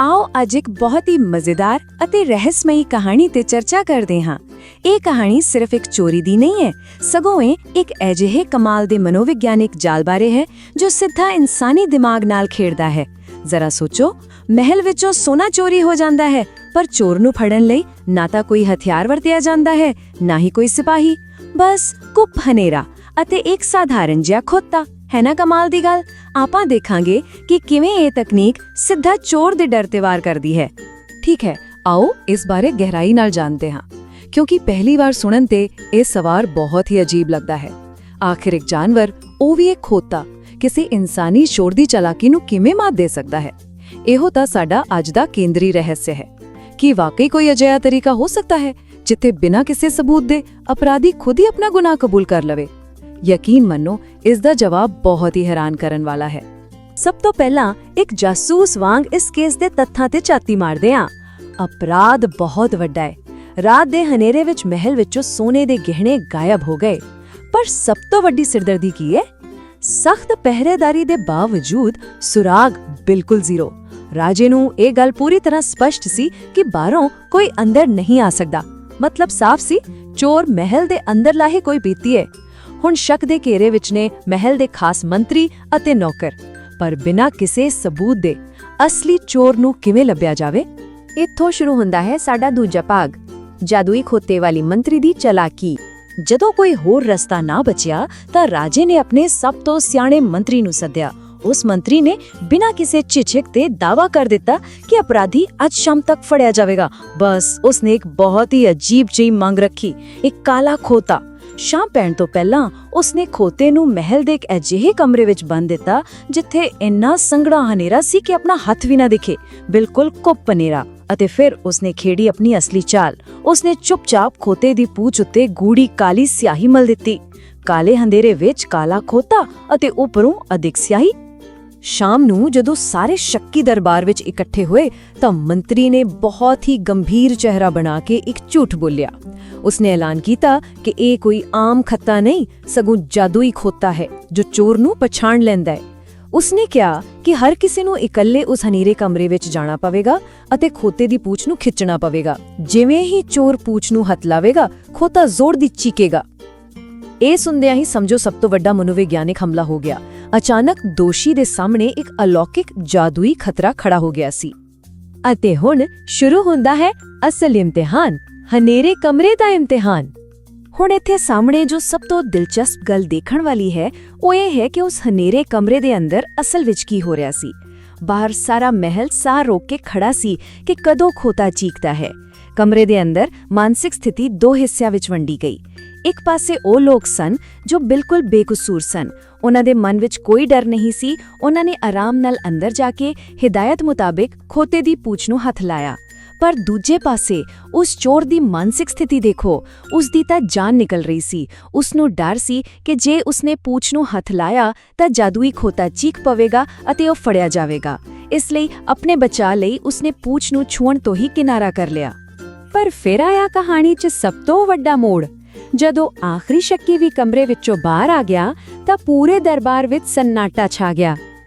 आओ ਅੱਜ ਇੱਕ ਬਹੁਤ ਹੀ ਮਜ਼ੇਦਾਰ ਅਤੇ ਰਹੱਸਮਈ ਕਹਾਣੀ ਤੇ ਚਰਚਾ ਕਰਦੇ ਹਾਂ। ਇਹ ਕਹਾਣੀ ਸਿਰਫ ਇੱਕ ਚੋਰੀ ਦੀ ਨਹੀਂ ਹੈ, ਸਗੋਂ ਇਹ ਇੱਕ ਅਜਿਹੇ ਕਮਾਲ ਦੇ ਮਨੋਵਿਗਿਆਨਿਕ ਜਾਲ ਬਾਰੇ ਹੈ ਜੋ ਸਿੱਧਾ ਇਨਸਾਨੀ ਦਿਮਾਗ ਨਾਲ ਖੇਡਦਾ ਹੈ। ਜ਼ਰਾ ਸੋਚੋ, ਮਹਿਲ ਵਿੱਚੋਂ ਸੋਨਾ ਚੋਰੀ ਹੋ ਜਾਂਦਾ ਹੈ, ਪਰ ਚੋਰ ਨੂੰ ਫੜਨ ਲਈ ਨਾ ਤਾਂ ਕੋਈ ਹਥਿਆਰ ਵਰਤਿਆ ਜਾਂਦਾ ਹੈ, ਨਾ ਹੀ ਕੋਈ ਸਿਪਾਹੀ, ਬਸ ਕੁੱਪ ਹਨੇਰਾ ਅਤੇ ਇੱਕ ਸਾਧਾਰਨ ਜਿਹਾ ਖੋਤਾ। ਹੈ ਨਾ ਕਮਾਲ ਦੀ ਗੱਲ। ਆਪਾਂ ਦੇਖਾਂਗੇ ਕਿ ਕਿਵੇਂ ਇਹ ਤਕਨੀਕ ਸਿੱਧਾ ਚੋਰ ਦੇ ਡਰ ਤੇ ਵਾਰ ਕਰਦੀ ਹੈ। ਠੀਕ ਹੈ, ਆਓ ਇਸ ਬਾਰੇ ਗਹਿਰਾਈ ਨਾਲ ਜਾਣਦੇ ਹਾਂ, ਕਿਉਂਕਿ ਪਹਿਲੀ ਵਾਰ ਸੁਣਨ ਤੇ ਇਹ ਸਵਾਲ ਬਹੁਤ ਹੀ ਅਜੀਬ ਲੱਗਦਾ ਹੈ। ਆਖਿਰ ਇੱਕ ਜਾਨਵਰ, ਉਹ ਵੀ ਇੱਕ ਖੋਤਾ, ਕਿਸੇ ਇਨਸਾਨੀ ਚੋਰ ਦੀ ਚਾਲਾਕੀ ਨੂੰ ਕਿਵੇਂ ਮਾਤ ਦੇ ਸਕਦਾ ਹੈ? ਇਹੋ ਤਾਂ ਸਾਡਾ ਅੱਜ ਦਾ ਕੇਂਦਰੀ ਰਹੱਸ ਹੈ ਕਿ ਵਾਕਈ ਕੋਈ ਅਜਿਹਾ ਤਰੀਕਾ ਹੋ ਸਕਦਾ ਹੈ ਜਿੱਥੇ ਬਿਨਾਂ ਕਿਸੇ ਸਬੂਤ ਦੇ ਅਪਰਾਧੀ ਖੁਦ ਹੀ ਆਪਣਾ ਗੁਨਾਹ ਕਬੂਲ ਕਰ ਲਵੇ। ਯਕੀਨ ਮੰਨੋ, ਇਸ ਦਾ ਜਵਾਬ ਬਹੁਤ ਹੀ ਹੈਰਾਨ ਕਰਨ ਵਾਲਾ ਹੈ। ਸਭ ਤੋਂ ਪਹਿਲਾਂ ਇੱਕ ਜਾਸੂਸ ਵਾਂਗ ਇਸ ਕੇਸ ਦੇ ਤੱਥਾਂ ਤੇ ਝਾਤੀ ਮਾਰਦੇ ਹਾਂ। ਅਪਰਾਧ ਬਹੁਤ ਵੱਡਾ ਹੈ। ਰਾਤ ਦੇ ਹਨੇਰੇ ਵਿੱਚ ਮਹਿਲ ਵਿੱਚੋਂ ਸੋਨੇ ਦੇ ਗਹਿਣੇ ਗਾਇਬ ਹੋ ਗਏ। ਪਰ ਸਭ ਤੋਂ ਵੱਡੀ ਸਿਰਦਰਦੀ ਕੀ ਹੈ? ਸਖਤ ਪਹਿਰੇਦਾਰੀ ਦੇ ਬਾਵਜੂਦ ਸੁਰਾਗ ਬਿਲਕੁਲ ਜ਼ੀਰੋ। ਰਾਜੇ ਨੂੰ ਇਹ ਗੱਲ ਪੂਰੀ ਤਰ੍ਹਾਂ ਸਪਸ਼ਟ ਸੀ ਕਿ ਬਾਹਰੋਂ ਕੋਈ ਅੰਦਰ ਨਹੀਂ ਆ ਸਕਦਾ। ਮਤਲਬ ਸਾਫ਼ ਸੀ, ਚੋਰ ਮਹਿਲ ਦੇ ਅੰਦਰ ਲਾਹੇ ਕੋਈ ਬੀਤੀ ਹੈ। ਹੁਣ ਸ਼ੱਕ ਦੇ ਘੇਰੇ ਵਿੱਚ ਨੇ ਮਹਿਲ ਦੇ ਖਾਸ ਮੰਤਰੀ ਅਤੇ ਨੌਕਰ, ਪਰ ਬਿਨਾਂ ਕਿਸੇ ਸਬੂਤ ਦੇ ਅਸਲੀ ਚੋਰ ਨੂੰ ਕਿਵੇਂ ਲੱਭਿਆ ਜਾਵੇ? ਇੱਥੋਂ ਸ਼ੁਰੂ ਹੁੰਦਾ ਹੈ ਸਾਡਾ ਦੂਜਾ ਭਾਗ, ਜਾਦੂਈ ਖੋਤੇ ਵਾਲੀ ਮੰਤਰੀ ਦੀ ਚਾਲਾਕੀ। ਜਦੋਂ ਕੋਈ ਹੋਰ ਰਸਤਾ ਨਾ ਬਚਿਆ ਤਾਂ ਰਾਜੇ ਨੇ ਆਪਣੇ ਸਭ ਤੋਂ ਸਿਆਣੇ ਮੰਤਰੀ ਨੂੰ ਸੱਦਿਆ। ਉਸ ਮੰਤਰੀ ਨੇ ਬਿਨਾਂ ਕਿਸੇ ਝਿਜਕ ਤੇ ਦਾਅਵਾ ਕਰ ਦਿੱਤਾ ਕਿ ਅਪਰਾਧੀ ਅੱਜ ਸ਼ਾਮ ਤੱਕ ਫੜਿਆ ਜਾਵੇਗਾ। ਬਸ ਉਸਨੇ ਇੱਕ ਬਹੁਤ ਹੀ ਅਜੀਬ ਜਿਹੀ ਮੰਗ ਰੱਖੀ, ਇੱਕ ਕਾਲਾ ਖੋਤਾ। ਸ਼ਾਮ ਪੈਣ ਤੋਂ ਪਹਿਲਾਂ ਉਸਨੇ ਖੋਤੇ ਨੂੰ ਮਹਿਲ ਦੇ ਇੱਕ ਅਜਿਹੇ ਕਮਰੇ ਵਿੱਚ ਬੰਦ ਦਿੱਤਾ ਜਿੱਥੇ ਇੰਨਾ ਸੰਘਣਾ ਹਨੇਰਾ ਸੀ ਕਿ ਆਪਣਾ ਹੱਥ ਵੀ ਨਾ ਦਿਖੇ, ਬਿਲਕੁਲ ਕੁੱਪ ਹਨੇਰਾ। ਅਤੇ ਫਿਰ ਉਸਨੇ ਖੇਡੀ ਆਪਣੀ ਅਸਲੀ ਚਾਲ। ਉਸਨੇ ਚੁੱਪਚਾਪ ਖੋਤੇ ਦੀ ਪੂਛ ਉੱਤੇ ਗੂੜੀ ਕਾਲੀ ਸਿਆਹੀ ਮਲ ਦਿੱਤੀ। ਕਾਲੇ ਹਨੇਰੇ ਵਿੱਚ ਕਾਲਾ ਖੋਤਾ ਅਤੇ ਉੱਪਰੋਂ ਅਧਿਕ ਸਿਆਹੀ। ਸ਼ਾਮ ਨੂੰ ਜਦੋਂ ਸਾਰੇ ਸ਼ੱਕੀ ਦਰਬਾਰ ਵਿੱਚ ਇਕੱਠੇ ਹੋਏ ਤਾਂ ਮੰਤਰੀ ਨੇ ਬਹੁਤ ਹੀ ਗੰਭੀਰ ਚਿਹਰਾ ਬਣਾ ਕੇ ਇੱਕ ਝੂਠ ਬੋਲਿਆ। ਉਸਨੇ ਐਲਾਨ ਕੀਤਾ ਕਿ ਇਹ ਕੋਈ ਆਮ ਖੱਤਾ ਨਹੀਂ, ਸਗੋਂ ਜਾਦੂਈ ਖੋਤਾ ਹੈ ਜੋ ਚੋਰ ਨੂੰ ਪਛਾਣ ਲੈਂਦਾ ਹੈ। ਉਸਨੇ ਕਿਹਾ ਕਿ ਹਰ ਕਿਸੇ ਨੂੰ ਇਕੱਲੇ ਉਸ ਹਨੇਰੇ ਕਮਰੇ ਵਿੱਚ ਜਾਣਾ ਪਵੇਗਾ ਅਤੇ ਖੋਤੇ ਦੀ ਪੂਛ ਨੂੰ ਖਿੱਚਣਾ ਪਵੇਗਾ। ਜਿਵੇਂ ਹੀ ਚੋਰ ਪੂਛ ਨੂੰ ਹੱਥ ਲਾਵੇਗਾ, ਖੋਤਾ ਜ਼ੋਰ ਦੀ ਚੀਕੇਗਾ। ਇਹ ਸੁਣਦਿਆਂ ਹੀ ਸਮਝੋ ਸਭ ਤੋਂ ਵੱਡਾ ਮਨੋਵਿਗਿਆਨਿਕ ਹਮਲਾ ਹੋ ਗਿਆ। ਅਚਾਨਕ ਦੋਸ਼ੀ ਦੇ ਸਾਹਮਣੇ ਇੱਕ ਅਲੌਕਿਕ ਜਾਦੂਈ ਖਤਰਾ ਖੜਾ ਹੋ ਗਿਆ ਸੀ। ਅਤੇ ਹੁਣ ਸ਼ੁਰੂ ਹੁੰਦਾ ਹੈ ਅਸਲ ਇਮਤਿਹਾਨ, ਹਨੇਰੇ ਕਮਰੇ ਦਾ ਇਮਤਿਹਾਨ। ਹੁਣ ਇੱਥੇ ਸਾਹਮਣੇ ਜੋ ਸਭ ਤੋਂ ਦਿਲਚਸਪ ਗੱਲ ਦੇਖਣ ਵਾਲੀ ਹੈ ਉਹ ਇਹ ਹੈ ਕਿ ਉਸ ਹਨੇਰੇ ਕਮਰੇ ਦੇ ਅੰਦਰ ਅਸਲ ਵਿੱਚ ਕੀ ਹੋ ਰਿਹਾ ਸੀ। ਬਾਹਰ ਸਾਰਾ ਮਹਿਲ ਸਾਹ ਰੋਕ ਕੇ ਖੜਾ ਸੀ ਕਿ ਕਦੋਂ ਖੋਤਾ ਚੀਕਦਾ ਹੈ। ਕਮਰੇ ਦੇ ਅੰਦਰ ਮਾਨਸਿਕ ਸਥਿਤੀ ਦੋ ਹਿੱਸਿਆਂ ਵਿੱਚ ਵੰਡੀ ਗਈ। ਇੱਕ ਪਾਸੇ ਉਹ ਲੋਕ ਸਨ ਜੋ ਬਿਲਕੁਲ ਬੇਕਸੂਰ ਸਨ। ਉਹਨਾਂ ਦੇ ਮਨ ਵਿੱਚ ਕੋਈ ਡਰ ਨਹੀਂ ਸੀ। ਉਹਨਾਂ ਨੇ ਆਰਾਮ ਨਾਲ ਅੰਦਰ ਜਾ ਕੇ ਹਿਦਾਇਤ ਮੁਤਾਬਿਕ ਖੋਤੇ ਦੀ ਪੂਛ ਨੂੰ ਹੱਥ ਲਾਇਆ। ਪਰ ਦੂਜੇ ਪਾਸੇ ਉਸ ਚੋਰ ਦੀ ਮਾਨਸਿਕ ਸਥਿਤੀ ਦੇਖੋ। ਉਸ ਦੀ ਤਾਂ ਜਾਨ ਨਿਕਲ ਰਹੀ ਸੀ। ਉਸ ਨੂੰ ਡਰ ਸੀ ਕਿ ਜੇ ਉਸਨੇ ਪੂਛ ਨੂੰ ਹੱਥ ਲਾਇਆ ਤਾਂ ਜਾਦੂਈ ਖੋਤਾ ਚੀਕ ਪਵੇਗਾ ਅਤੇ ਉਹ ਫੜਿਆ ਜਾਵੇਗਾ। ਇਸ ਲਈ ਆਪਣੇ ਬਚਾਅ ਲਈ ਉਸਨੇ ਪੂਛ ਨੂੰ ਛੂਹਣ ਤੋਂ ਹੀ ਕਿਨਾਰਾ ਕਰ ਲਿਆ। ਪਰ ਫਿਰ ਆਇਆ ਕਹਾਣੀ 'ਚ ਸਭ ਤੋਂ ਵੱਡਾ ਮੋੜ। ਜਦੋਂ ਆਖਰੀ ਸ਼ੱਕੀ ਵੀ ਕਮਰੇ ਵਿੱਚੋਂ ਬਾਹਰ ਆ ਗਿਆ ਤਾਂ ਪੂਰੇ ਦਰਬਾਰ ਵਿੱਚ ਸੰਨਾਟਾ ਛਾ ਗਿਆ।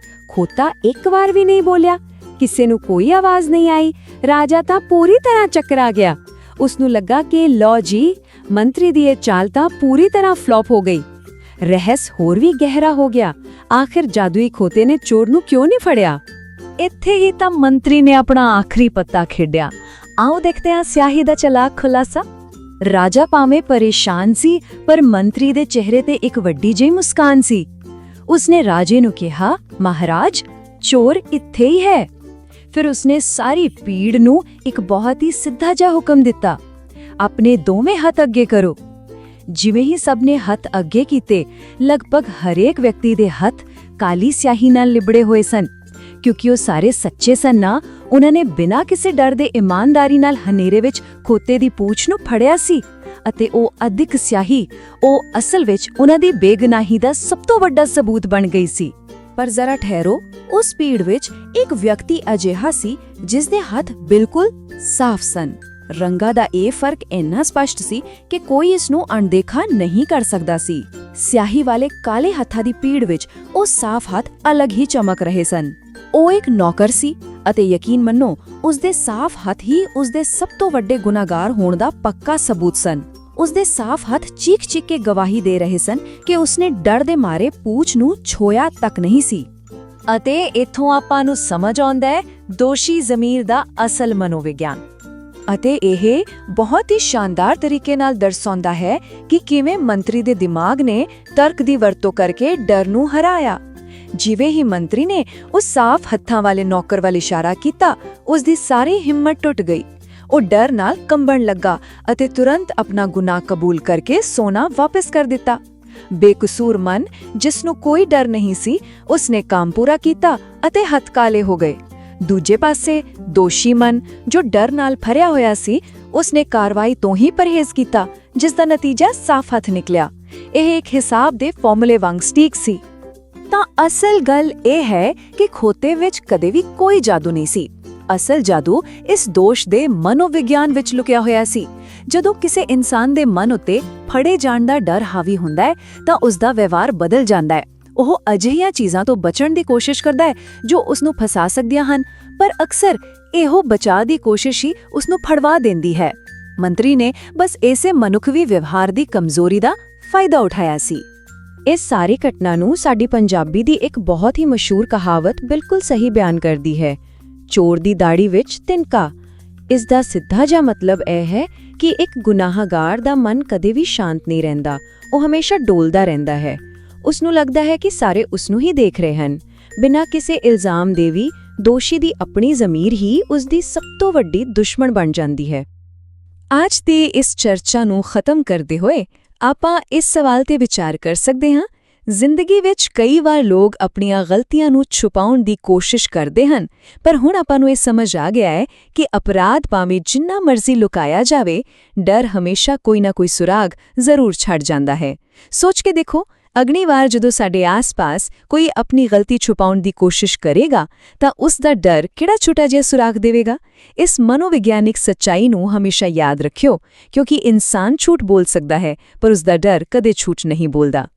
ਖੋਤਾ ਇੱਕ ਵਾਰ ਵੀ ਨਹੀਂ ਬੋਲਿਆ, ਕਿਸੇ ਨੂੰ ਕੋਈ ਆਵਾਜ਼ ਨਹੀਂ ਆਈ। ਰਾਜਾ ਤਾਂ ਪੂਰੀ ਤਰ੍ਹਾਂ ਚੱਕਰਾ ਗਿਆ। ਉਸ ਨੂੰ ਲੱਗਾ ਕਿ ਲਓ ਜੀ, ਮੰਤਰੀ ਦੀ ਇਹ ਚਾਲ ਤਾਂ ਪੂਰੀ ਤਰ੍ਹਾਂ ਫਲॉप ਹੋ ਗਈ। ਰਹੱਸ ਹੋਰ ਵੀ ਗਹਿਰਾ ਹੋ ਗਿਆ। ਆਖਿਰ ਜਾਦੂਈ ਖੋਤੇ ਨੇ ਚੋਰ ਨੂੰ ਕਿਉਂ ਨਹੀਂ ਫੜਿਆ? ਇੱਥੇ ਹੀ ਤਾਂ ਮੰਤਰੀ ਨੇ ਆਪਣਾ ਆਖਰੀ ਪੱਤਾ ਖੇਡਿਆ। ਆਓ ਦੇਖਦੇ ਹਾਂ ਸਿਆਹੀ ਦਾ ਚਲਾਕ ਖੁਲਾਸਾ। ਰਾਜਾ ਭਾਵੇਂ ਪਰੇਸ਼ਾਨ ਸੀ, ਪਰ ਮੰਤਰੀ ਦੇ ਚਿਹਰੇ ਤੇ ਇੱਕ ਵੱਡੀ ਜਿਹੀ ਮੁਸਕਾਨ ਸੀ। ਉਸਨੇ ਰਾਜੇ ਨੂੰ ਕਿਹਾ, ਮਹਾਰਾਜ, ਚੋਰ ਇੱਥੇ ਹੀ ਹੈ। ਫਿਰ ਉਸਨੇ ਸਾਰੀ ਭੀੜ ਨੂੰ ਇੱਕ ਬਹੁਤ ਹੀ ਸਿੱਧਾ ਜਿਹਾ ਹੁਕਮ ਦਿੱਤਾ, ਆਪਣੇ ਦੋਵੇਂ ਹੱਥ ਅੱਗੇ ਕਰੋ। ਜਿਵੇਂ ਹੀ ਸਭ ਨੇ ਹੱਥ ਅੱਗੇ ਕੀਤੇ, ਲਗਭਗ ਹਰੇਕ ਵਿਅਕਤੀ ਦੇ ਹੱਥ ਕਾਲੀ ਸਿਆਹੀ ਨਾਲ ਲਿਬੜੇ ਹੋਏ ਸਨ। ਕਿਉਂਕਿ ਉਹ ਸਾਰੇ ਸੱਚੇ ਸਨ ਨਾ, ਉਹਨਾਂ ਨੇ ਬਿਨਾਂ ਕਿਸੇ ਡਰ ਦੇ ਇਮਾਨਦਾਰੀ ਨਾਲ ਹਨੇਰੇ ਵਿੱਚ ਖੋਤੇ ਦੀ ਪੂਛ ਨੂੰ ਫੜਿਆ ਸੀ। ਅਤੇ ਉਹ ਅਧਿਕ ਸਿਆਹੀ, ਉਹ ਅਸਲ ਵਿੱਚ ਉਹਨਾਂ ਦੀ ਬੇਗੁਨਾਹੀ ਦਾ ਸਭ ਤੋਂ ਵੱਡਾ ਸਬੂਤ ਬਣ ਗਈ ਸੀ। ਪਰ ਜ਼ਰਾ ਠਹਿਰੋ, ਉਸ ਭੀੜ ਵਿੱਚ ਇੱਕ ਵਿਅਕਤੀ ਅਜਿਹਾ ਸੀ ਜਿਸ ਦੇ ਹੱਥ ਬਿਲਕੁਲ ਸਾਫ਼ ਸਨ। ਰੰਗਾਂ ਦਾ ਇਹ ਫਰਕ ਇੰਨਾ ਸਪਸ਼ਟ ਸੀ ਕਿ ਕੋਈ ਇਸ ਨੂੰ ਅਣਦੇਖਾ ਨਹੀਂ ਕਰ ਸਕਦਾ ਸੀ। ਸਿਆਹੀ ਵਾਲੇ ਕਾਲੇ ਹੱਥਾਂ ਦੀ ਭੀੜ ਵਿੱਚ ਉਹ ਸਾਫ਼ ਹੱਥ ਅਲੱਗ ਹੀ ਚਮਕ ਰਹੇ ਸਨ। ਉਹ ਇੱਕ ਨੌਕਰ ਸੀ ਅਤੇ ਯਕੀਨ ਮੰਨੋ ਉਸ ਦੇ ਸਾਫ਼ ਹੱਥ ਹੀ ਉਸ ਦੇ ਸਭ ਤੋਂ ਵੱਡੇ ਗੁਨਾਹਗਾਰ ਹੋਣ ਦਾ ਪੱਕਾ ਸਬੂਤ ਸਨ। ਉਸ ਦੇ ਸਾਫ਼ ਹੱਥ ਚੀਖ-ਚੀਖ ਕੇ ਗਵਾਹੀ ਦੇ ਰਹੇ ਸਨ ਕਿ ਉਸਨੇ ਡਰ ਦੇ ਮਾਰੇ ਪੂਛ ਨੂੰ ਛੋਇਆ ਤੱਕ ਨਹੀਂ ਸੀ। ਅਤੇ ਇੱਥੋਂ ਆਪਾਂ ਨੂੰ ਸਮਝ ਆਉਂਦਾ ਹੈ ਦੋਸ਼ੀ ਜ਼ਮੀਰ ਦਾ ਅਸਲ ਮਨੋਵਿਗਿਆਨ। ਅਤੇ ਇਹ ਬਹੁਤ ਹੀ ਸ਼ਾਨਦਾਰ ਤਰੀਕੇ ਨਾਲ ਦਰਸਾਉਂਦਾ ਹੈ ਕਿ ਕਿਵੇਂ ਮੰਤਰੀ ਦੇ ਦਿਮਾਗ ਨੇ ਤਰਕ ਦੀ ਵਰਤੋਂ ਕਰਕੇ ਡਰ ਨੂੰ ਹਰਾਇਆ। ਜਿਵੇਂ ਹੀ ਮੰਤਰੀ ਨੇ ਉਸ ਸਾਫ਼ ਹੱਥਾਂ ਵਾਲੇ ਨੌਕਰ ਵੱਲ ਇਸ਼ਾਰਾ ਕੀਤਾ, ਉਸ ਦੀ ਸਾਰੀ ਹਿੰਮਤ ਟੁੱਟ ਗਈ। ਉਹ ਡਰ ਨਾਲ ਕੰਬਣ ਲੱਗਾ ਅਤੇ ਤੁਰੰਤ ਆਪਣਾ ਗੁਨਾਹ ਕਬੂਲ ਕਰਕੇ ਸੋਨਾ ਵਾਪਸ ਕਰ ਦਿੱਤਾ। ਬੇਕਸੂਰ ਮਨ, ਜਿਸ ਨੂੰ ਕੋਈ ਡਰ ਨਹੀਂ ਸੀ, ਉਸਨੇ ਕੰਮ ਪੂਰਾ ਕੀਤਾ ਅਤੇ ਹੱਥ ਕਾਲੇ ਹੋ ਗਏ। ਦੂਜੇ ਪਾਸੇ ਦੋਸ਼ੀ ਮਨ, ਜੋ ਡਰ ਨਾਲ ਭਰਿਆ ਹੋਇਆ ਸੀ, ਉਸਨੇ ਕਾਰਵਾਈ ਤੋਂ ਹੀ ਪਰਹੇਜ਼ ਕੀਤਾ, ਜਿਸ ਦਾ ਨਤੀਜਾ ਸਾਫ਼ ਹੱਥ ਨਿਕਲਿਆ। ਇਹ ਇੱਕ ਹਿਸਾਬ ਦੇ ਫਾਰਮੂਲੇ ਵਾਂਗ ਸਟੀਕ ਸੀ। ਤਾਂ ਅਸਲ ਗੱਲ ਇਹ ਹੈ ਕਿ ਖੋਤੇ ਵਿੱਚ ਕਦੇ ਵੀ ਕੋਈ ਜਾਦੂ ਨਹੀਂ ਸੀ। ਅਸਲ ਜਾਦੂ ਇਸ ਦੋਸ਼ ਦੇ ਮਨੋਵਿਗਿਆਨ ਵਿੱਚ ਲੁਕਿਆ ਹੋਇਆ ਸੀ। ਜਦੋਂ ਕਿਸੇ ਇਨਸਾਨ ਦੇ ਮਨ ਉੱਤੇ ਫੜੇ ਜਾਣ ਦਾ ਡਰ ਹਾਵੀ ਹੁੰਦਾ ਹੈ ਤਾਂ ਉਸ ਦਾ ਵਿਵਹਾਰ ਬਦਲ ਜਾਂਦਾ ਹੈ। ਉਹ ਅਜਿਹੀਆਂ ਚੀਜ਼ਾਂ ਤੋਂ ਬਚਣ ਦੀ ਕੋਸ਼ਿਸ਼ ਕਰਦਾ ਹੈ ਜੋ ਉਸ ਨੂੰ ਫਸਾ ਸਕਦੀਆਂ ਹਨ, ਪਰ ਅਕਸਰ ਇਹੋ ਬਚਾਅ ਦੀ ਕੋਸ਼ਿਸ਼ ਹੀ ਉਸ ਨੂੰ ਫੜਵਾ ਦਿੰਦੀ ਹੈ। ਮੰਤਰੀ ਨੇ ਬਸ ਇਸੇ ਮਨੁੱਖੀ ਵਿਵਹਾਰ ਦੀ ਕਮਜ਼ੋਰੀ ਦਾ ਫਾਇਦਾ ਉਠਾਇਆ ਸੀ। ਇਸ ਸਾਰੀ ਘਟਨਾ ਨੂੰ ਸਾਡੀ ਪੰਜਾਬੀ ਦੀ ਇੱਕ ਬਹੁਤ ਹੀ ਮਸ਼ਹੂਰ ਕਹਾਵਤ ਬਿਲਕੁਲ ਸਹੀ ਬਿਆਨ ਕਰਦੀ ਹੈ, ਚੋਰ ਦੀ ਦਾੜੀ ਵਿੱਚ ਤਿਨਕਾ। ਇਸ ਦਾ ਸਿੱਧਾ ਜਿਹਾ ਮਤਲਬ ਇਹ ਹੈ ਕਿ ਇੱਕ ਗੁਨਾਹਗਾਰ ਦਾ ਮਨ ਕਦੇ ਵੀ ਸ਼ਾਂਤ ਨਹੀਂ ਰਹਿੰਦਾ। ਉਹ ਹਮੇਸ਼ਾ ਡੋਲਦਾ ਰਹਿੰਦਾ ਹੈ। ਉਸ ਨੂੰ ਲੱਗਦਾ ਹੈ ਕਿ ਸਾਰੇ ਉਸ ਨੂੰ ਹੀ ਦੇਖ ਰਹੇ ਹਨ। ਬਿਨਾਂ ਕਿਸੇ ਇਲਜ਼ਾਮ ਦੇ ਵੀ ਦੋਸ਼ੀ ਦੀ ਆਪਣੀ ਜ਼ਮੀਰ ਹੀ ਉਸ ਦੀ ਸਭ ਤੋਂ ਵੱਡੀ ਦੁਸ਼ਮਣ ਬਣ ਜਾਂਦੀ ਹੈ। ਅੱਜ ਦੀ ਇਸ ਚਰਚਾ ਨੂੰ ਖਤਮ ਕਰਦੇ ਹੋਏ ਆਪਾਂ ਇਸ ਸਵਾਲ ਤੇ ਵਿਚਾਰ ਕਰ ਸਕਦੇ ਹਾਂ, ਜ਼ਿੰਦਗੀ ਵਿੱਚ ਕਈ ਵਾਰ ਲੋਕ ਆਪਣੀਆਂ ਗਲਤੀਆਂ ਨੂੰ ਛੁਪਾਉਣ ਦੀ ਕੋਸ਼ਿਸ਼ ਕਰਦੇ ਹਨ, ਪਰ ਹੁਣ ਆਪਾਂ ਨੂੰ ਇਹ ਸਮਝ ਆ ਗਿਆ ਹੈ ਕਿ ਅਪਰਾਧ ਭਾਵੇਂ ਜਿੰਨਾ ਮਰਜ਼ੀ ਲੁਕਾਇਆ ਜਾਵੇ, ਡਰ ਹਮੇਸ਼ਾ ਕੋਈ ਨਾ ਕੋਈ ਸੁਰਾਗ ਜ਼ਰੂਰ ਛੱਡ ਜਾਂਦਾ ਹੈ। ਸੋਚ ਕੇ ਦੇਖੋ, ਅਗਲੀ ਵਾਰ ਜਦੋਂ ਸਾਡੇ ਆਸ-ਪਾਸ ਕੋਈ ਆਪਣੀ ਗਲਤੀ ਛੁਪਾਉਣ ਦੀ ਕੋਸ਼ਿਸ਼ ਕਰੇਗਾ ਤਾਂ ਉਸ ਦਾ ਡਰ ਕਿਹੜਾ ਛੋਟਾ ਜਿਹਾ ਸੁਰਾਗ ਦੇਵੇਗਾ। ਇਸ ਮਨੋਵਿਗਿਆਨਿਕ ਸੱਚਾਈ ਨੂੰ ਹਮੇਸ਼ਾ ਯਾਦ ਰੱਖਿਓ, ਕਿਉਂਕਿ ਇਨਸਾਨ ਝੂਠ ਬੋਲ ਸਕਦਾ ਹੈ ਪਰ ਉਸ ਦਾ ਡਰ ਕਦੇ ਝੂਠ ਨਹੀਂ ਬੋਲਦਾ।